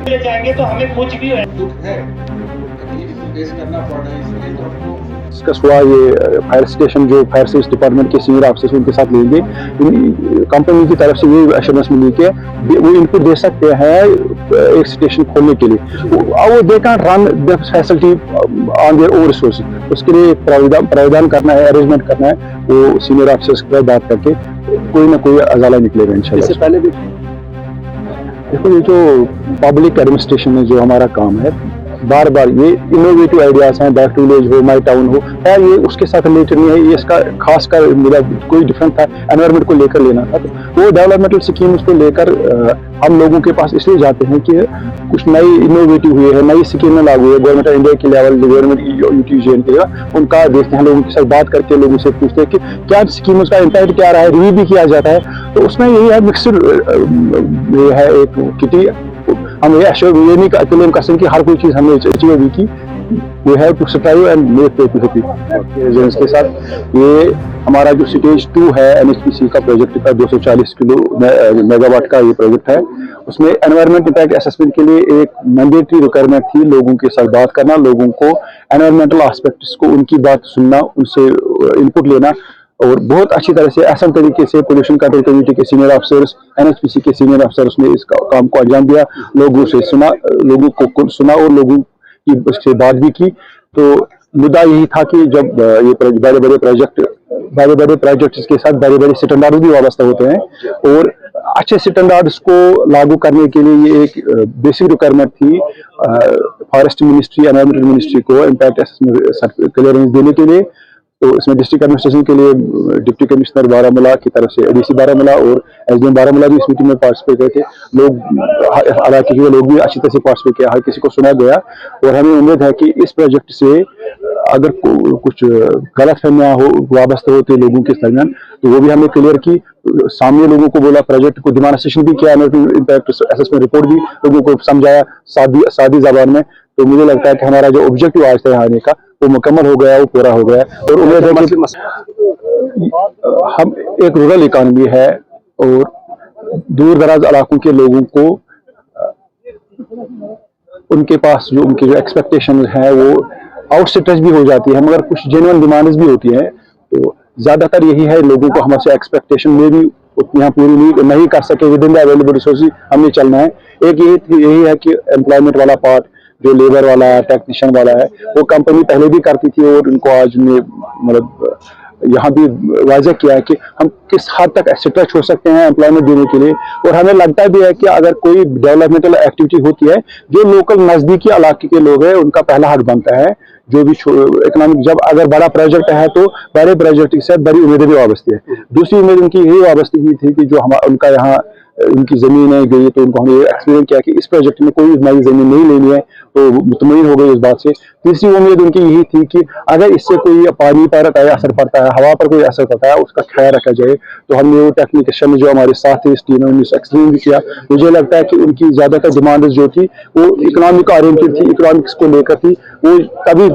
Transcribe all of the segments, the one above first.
ले जाएंगे तो हमें कुछ भी है करना पड़ रहा है, इसलिए तो आपको डिस्कस हुआ। ये फायर स्टेशन जो फायर सर्विस डिपार्टमेंट के सीनियर ऑफिसर्स उनके साथ लेंगे। कंपनी की तरफ से ये एश्योरेंस मिली कि वो इनपुट दे सकते हैं एक स्टेशन खोलने के लिए। वो they can run the facility on their own resource. उसके लिए प्रावधान करना है, अरेंजमेंट करना है, वो सीनियर ऑफिसर्स के साथ बात करके कोई ना कोई अजाला निकलेगा इंशाल्लाह। इससे पहले भी देखो, ये जो पब्लिक एडमिनिस्ट्रेशन में जो हमारा काम है, बार बार ये इनोवेटिव आइडियाज हैं, बैक टू विलेज हो, माई टाउन हो, खैर ये उसके साथ रिलेटेड नहीं है। ये इसका खास कर मेरा कोई डिफरेंट था, एनवायरनमेंट को लेकर लेना था। तो वो डेवलपमेंटल स्कीम्स को लेकर हम लोगों के पास इसलिए जाते हैं कि कुछ नई इनोवेटिव हुई है, नई स्कीमें लागू हुई है गवर्नमेंट ऑफ इंडिया के लेवल, गवर्नमेंट यूटीजीएन के लेवल, उनका देखते हैं, लोगों के साथ बात करके लोगों से पूछते हैं कि क्या स्कीम उसका इम्पैक्ट क्या रहा है, रिव्यू भी किया जाता है। तो उसमें यही है, मिक्सड ये है एक किटी। हम ये अकेले नहीं कर सकते कि हर कोई चीज हमने अचीव भी की। We have to strive and make people happy. इसके साथ ये हमारा जो स्टेज 2 है एनएचपीसी का प्रोजेक्ट का 240 किलो मेगावाट का ये प्रोजेक्ट है, उसमें एनवायरमेंट इम्पैक्ट असेसमेंट के लिए एक मैंडेटरी रिक्वायरमेंट थी लोगों के साथ बात करना, लोगों को एनवायरमेंटल एस्पेक्ट्स को उनकी बात सुनना, उनसे इनपुट लेना, और बहुत अच्छी तरह से आसान तरीके से पोल्यूशन कंट्रोल कमेटी के सीनियर अफसर्स, एनएचपीसी के सीनियर अफसर्स ने इस काम को अंजाम दिया। लोगों से सुना, लोगों को सुना और लोगों की उससे बात भी की। तो मुद्दा यही था कि जब ये बड़े बड़े प्रोजेक्ट्स के साथ बड़े बड़े स्टैंडर्ड भी वाबस्ता होते हैं, और अच्छे स्टैंडर्ड्स को लागू करने के लिए ये एक बेसिक रिक्वायरमेंट थी फॉरेस्ट मिनिस्ट्री, एनवायरमेंटल मिनिस्ट्री को इम्पैक्ट असेसमेंट क्लियरेंस देने के लिए। तो इसमें डिस्ट्रिक्ट एडमिनिस्ट्रेशन के लिए डिप्टी कमिश्नर बारामूला की तरफ से एडीसी बारामूला और एसडीएम बारामूला भी इस मीटिंग में पार्टिसिपेट किए थे। लोग इलाके के लोग भी अच्छी तरह से पार्टिसिपेट किया, हर किसी को सुना गया। और हमें उम्मीद है कि इस प्रोजेक्ट से अगर कुछ गलतफहमियां हो वाबस्ता होती है लोगों के दरमियान, तो वो भी हमने क्लियर की। सामने लोगों को बोला, प्रोजेक्ट को डिमांस्ट्रेशन भी किया, इम्पैक्ट असेसमेंट रिपोर्ट भी लोगों को समझाया सादी जबान में। तो मुझे लगता है कि हमारा जो ऑब्जेक्टिव आज तक आने का वो मुकम्मल हो गया, वो पूरा हो गया। और उम्मीद है कि हम एक रूरल इकॉनमी है और दूर दराज इलाकों के लोगों को उनके पास जो उनकी जो एक्सपेक्टेशन है वो आउटस्ट्रेच भी हो जाती है, मगर कुछ जेन्युइन डिमांड्स भी होती हैं। तो ज्यादातर यही है, लोगों को हमारे एक्सपेक्टेशन में भी उतनी हम पूरी नहीं कर सके, with in the available resources हमें चलना है। एक यही है कि एम्प्लॉयमेंट वाला पार्ट, जो लेबर वाला है, टेक्नीशियन वाला है, वो कंपनी पहले भी करती थी और उनको आज में मतलब यहाँ भी वाज़ह किया है कि हम किस हद तक स्ट्रेच हो सकते हैं एम्प्लॉयमेंट देने के लिए। और हमें लगता भी है कि अगर कोई डेवलपमेंटल एक्टिविटी होती है, जो लोकल नज़दीकी इलाके के लोग हैं उनका पहला हक बनता है। जो भी इकोनॉमिक, जब अगर बड़ा प्रोजेक्ट है तो बड़े प्रोजेक्ट के साथ बड़ी उम्मीदें भी वाबस्ती है। दूसरी उम्मीद उनकी यही वाबस्ती थी कि जो उनका यहाँ उनकी जमीनें गई, तो उनको हमने एक्सप्लेन किया कि इस प्रोजेक्ट में कोई नई जमीन नहीं लेनी है, तो मुतमईन हो गई इस बात से। तीसरी उम्मीद उनकी यही थी कि अगर इससे कोई पानी पर असर पड़ता है, हवा पर कोई असर पड़ता है, उसका ख्याल रखा जाए। तो हमने वो टेक्नीशियन जो हमारे साथ थे इस टीम में, उन्हें एक्सप्लेन भी किया। मुझे लगता है कि उनकी ज्यादातर डिमांड जो थी वो इकोनॉमिक ओरिएंटेड थी, इकोनॉमिक्स को लेकर थी। वो तभी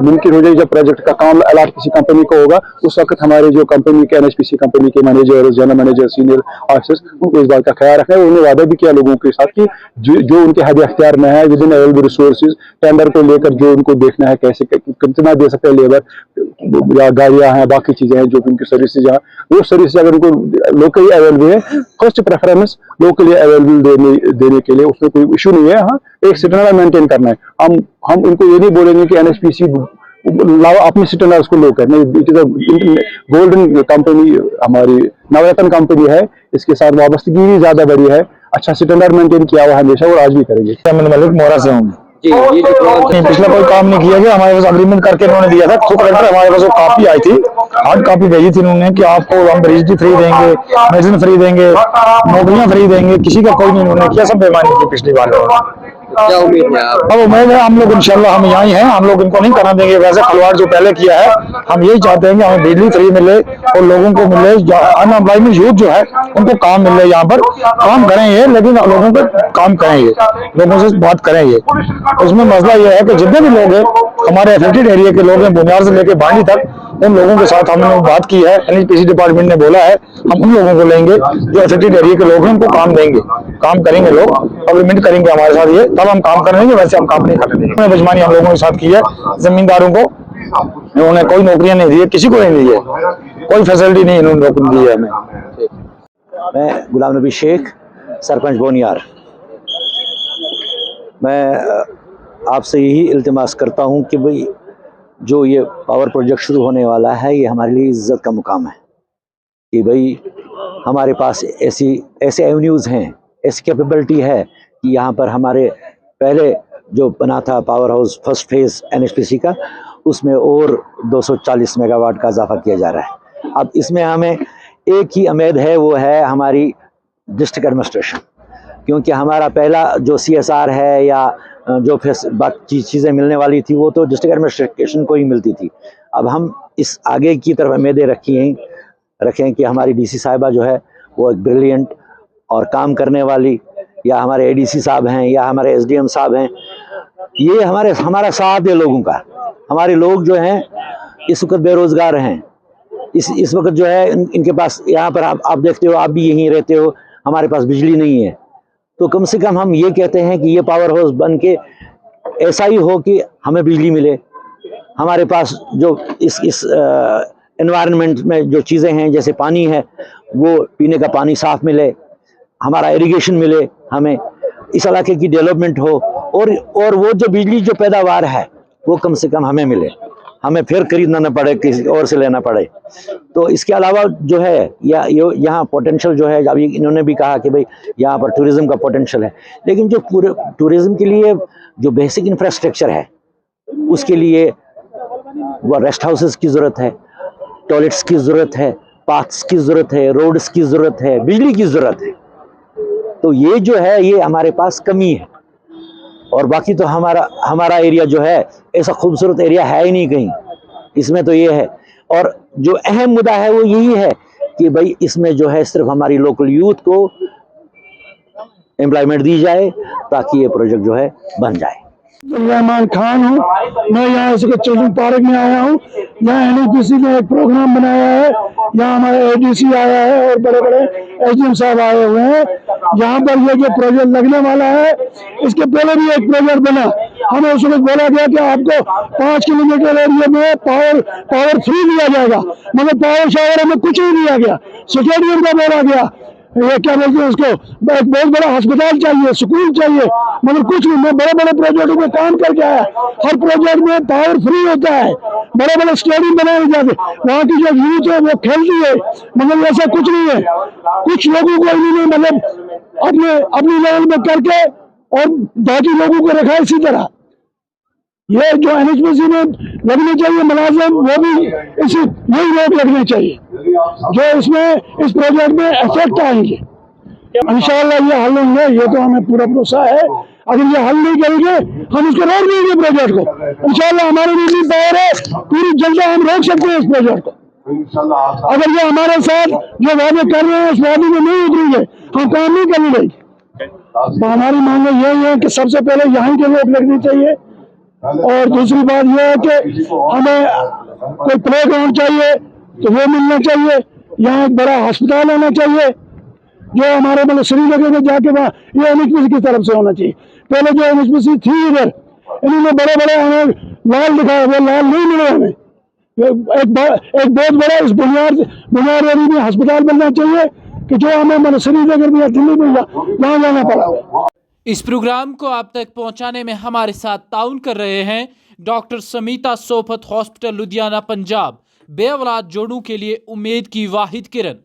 मुमकिन हो जाए जब प्रोजेक्ट का काम अलाट किसी कंपनी को होगा। उस वक्त हमारे जो कंपनी के एनएचपीसी कंपनी के manager, general manager, senior officers, उनको इस बात का ख्याल रखना है। उन्होंने वादा भी किया लोगों के साथ कि जो उनके हद अख्तियार में है, with in available resources, tender को लेकर जो उनको देखना है कैसे कितना दे सकते हैं लेबर या गाड़ियां हैं, बाकी चीजें हैं जो उनकी सर्विसेज हैं, वो सर्विस अगर उनको लोकली अवेलेबल है, फर्स्ट प्रेफरेंस लोकली अवेलेबल देने के लिए उसमें कोई इशू नहीं है। हाँ, एक स्टैंडर्ड मेंटेन करना है। हम उनको ये नहीं बोलेंगे कि एनएचपीसी अपने स्टैंडर्ड्स को लो करना। It is a golden company, हमारी नवरत्न कंपनी है, इसके साथ वाबस्तगी भी ज्यादा बड़ी है। अच्छा स्टैंडर्ड मेंटेन किया हुआ हमेशा और आज भी करेंगे। मलिक मोहरा से हूँ। पिछला कोई काम नहीं किया गया, हमारे पास अग्रीमेंट करके उन्होंने दिया था। तो कलेक्टर हमारे पास वो कॉपी आई थी, हार्ड कॉपी भेजी थी उन्होंने कि आपको हम रजिस्ट्री फ्री देंगे, मेडिसिन फ्री देंगे, नौकरियां फ्री देंगे, किसी का कोई नहीं उन्होंने किया, सब बेईमानी की पिछली बार। क्या उम्मीद है आप? अब उम्मीद है हम लोग इंशाल्लाह हम यहाँ ही हैं, हम लोग इनको नहीं करना देंगे वैसे खिलवाड़ जो पहले किया है। हम यही चाहते हैं कि हमें बिजली फ्री मिले और लोगों को मिले, अनएम्प्लॉयमेंट यूथ जो है उनको काम मिले। यहाँ पर काम करें ये, लेकिन लोगों को काम करें ये, लोगों से बात करें ये। उसमें मसला ये है कि जितने भी लोग हैं हमारे अफेक्टेड एरिया के लोग हैं, बुनियाद से लेकर बांडी तक, उन लोगों के साथ हमने बात की है, एनएचपीसी डिपार्टमेंट ने बोला है हम उन लोगों को लेंगे जो अफेक्टेड एरिया के लोग हैं, उनको काम देंगे, काम करेंगे लोग, अग्रीमेंट करेंगे हमारे साथ, ये तब हम काम करेंगे, वैसे हम काम नहीं करने देंगे। बेईमानी हम लोगों के साथ की है, जमींदारों को उन्होंने कोई नौकरियां नहीं दी है, किसी को नहीं दी है, कोई फैसिलिटी नहीं इन्होंने नौकरी दी है हमें। मैं गुलाम नबी शेख, सरपंच बोनियार। मैं आपसे यही इल्तिमास करता हूँ कि भाई जो ये पावर प्रोजेक्ट शुरू होने वाला है, ये हमारे लिए इज़्ज़त का मुकाम है कि भाई हमारे पास ऐसे एवेन्यूज़ हैं, ऐसी कैपेबिलिटी है कि यहाँ पर हमारे पहले जो बना था power house first phase NHPC का, उसमें और 240 मेगावाट का इजाफा किया जा रहा है। अब इसमें हमें एक ही उम्मीद है, वो है हमारी डिस्ट्रिक्ट एडमिनिस्ट्रेशन, क्योंकि हमारा पहला जो सीएसआर है या जो फिर बाकी चीज़ें मिलने वाली थी वो तो डिस्ट्रिक्ट एडमिनिस्ट्रेशन को ही मिलती थी। अब हम इस आगे की तरफ उम्मीदें रखें कि हमारी डीसी साहिबा जो है वो एक ब्रिलियंट और काम करने वाली, या हमारे एडीसी साहब हैं या हमारे एसडीएम साहब हैं, ये हमारा साथ है लोगों का। हमारे लोग जो हैं इस वक्त बेरोज़गार हैं, इस वक्त जो है इनके पास, यहाँ पर आप देखते हो, आप भी यहीं रहते हो, हमारे पास बिजली नहीं है, तो कम से कम हम ये कहते हैं कि ये पावर हाउस बन के ऐसा ही हो कि हमें बिजली मिले, हमारे पास जो इस एनवायरनमेंट में जो चीज़ें हैं, जैसे पानी है, वो पीने का पानी साफ़ मिले, हमारा इरिगेशन मिले, हमें इस इलाके की डेवलपमेंट हो, और वो जो बिजली जो पैदावार है वो कम से कम हमें मिले, हमें फिर खरीदना न पड़े, किसी और से लेना पड़े। तो इसके अलावा जो है यहाँ पोटेंशियल जो है, अभी इन्होंने भी कहा कि भाई यहाँ पर टूरिज़्म का पोटेंशियल है, लेकिन जो पूरे टूरिज़्म के लिए जो बेसिक इंफ्रास्ट्रक्चर है, उसके लिए वो रेस्ट हाउसेस की ज़रूरत है, टॉयलेट्स की ज़रूरत है, पाथ्स की ज़रूरत है, रोड्स की ज़रूरत है, बिजली की ज़रूरत है। तो ये जो है ये हमारे पास कमी है, और बाकी तो हमारा एरिया जो है ऐसा खूबसूरत एरिया है ही नहीं कहीं, इसमें तो ये है। और जो अहम मुद्दा है वो यही है कि भाई इसमें जो है सिर्फ हमारी लोकल यूथ को एम्प्लॉयमेंट दी जाए ताकि ये प्रोजेक्ट जो है बन जाए। रहमान खान हूँ, मैं यहाँ से चिल्ड्रन पार्क में आया हूँ। यहाँ एनएचपीसी ने एक प्रोग्राम बनाया है, यहाँ हमारे एडीसी आया है और बड़े बड़े एसडीएम साहब आए हुए हैं। यहाँ पर ये जो प्रोजेक्ट लगने वाला है, इसके पहले भी एक प्रोजेक्ट बना, हमें उस वक्त बोला गया कि आपको 5 किलोमीटर एरिया में पावर फ्री दिया जाएगा, मगर पावर शावर हमें कुछ नहीं दिया गया। स्टेडियम का बोला गया, ये क्या बोलते हैं उसको, एक बहुत बड़ा अस्पताल चाहिए, स्कूल चाहिए, मगर कुछ नहीं। मैं बड़े बड़े प्रोजेक्टों में काम करके आया, हर प्रोजेक्ट में पावर फ्री होता है, बड़े बड़े स्टेडियम बनाए जाते, वहाँ की जो यूथ है वो खेलती है, मगर ऐसा कुछ नहीं है। कुछ लोगों को इन्होंने मतलब अपनी लेवल में करके और बाकी लोगों को रखा इसी तरह। ये जो एनएचपीसी में लगने चाहिए मुलाजिम, वो भी यही लोग लगने चाहिए जो इसमें इस प्रोजेक्ट में इफेक्ट आएंगे। इंशाअल्लाह ये हल होंगे, ये तो हमें पूरा भरोसा है। अगर ये हल नहीं करेंगे हम इसको रोक देंगे प्रोजेक्ट को। इंशाअल्लाह हमारी नीति पावर है, पूरी जनता हम रोक सकते हैं इस प्रोजेक्ट को। अगर ये हमारे साथ जो वादे कर रहे हैं उस वादे में नहीं उतरेंगे, हम काम नहीं करने देंगे। तो हमारी मांग यही है कि सबसे पहले यहाँ के लोग लगने चाहिए, और दूसरी बात यह है कि हमें कोई प्ले ग्राउंड चाहिए तो वो मिलना चाहिए, यहाँ एक बड़ा अस्पताल होना चाहिए जो हमारे मतलब श्रीनगर में जाके वहाँ ये एनएचपीसी की तरफ से होना चाहिए। पहले जो एनएचपीसी थी इधर, इन्होंने बड़े बड़े हमें लाल दिखाया, वो लाल नहीं मिले हमें। एक बहुत बड़ा इस बुनियाद एरिया में अस्पताल बनना चाहिए कि जो हमें मतलब श्रीनगर में या दिल्ली में वहाँ जाना पड़ा। इस प्रोग्राम को आप तक पहुंचाने में हमारे साथ ताउन कर रहे हैं डॉक्टर समीता सोफत हॉस्पिटल लुधियाना पंजाब, बेऔलाद जोड़ों के लिए उम्मीद की वाहिद किरण।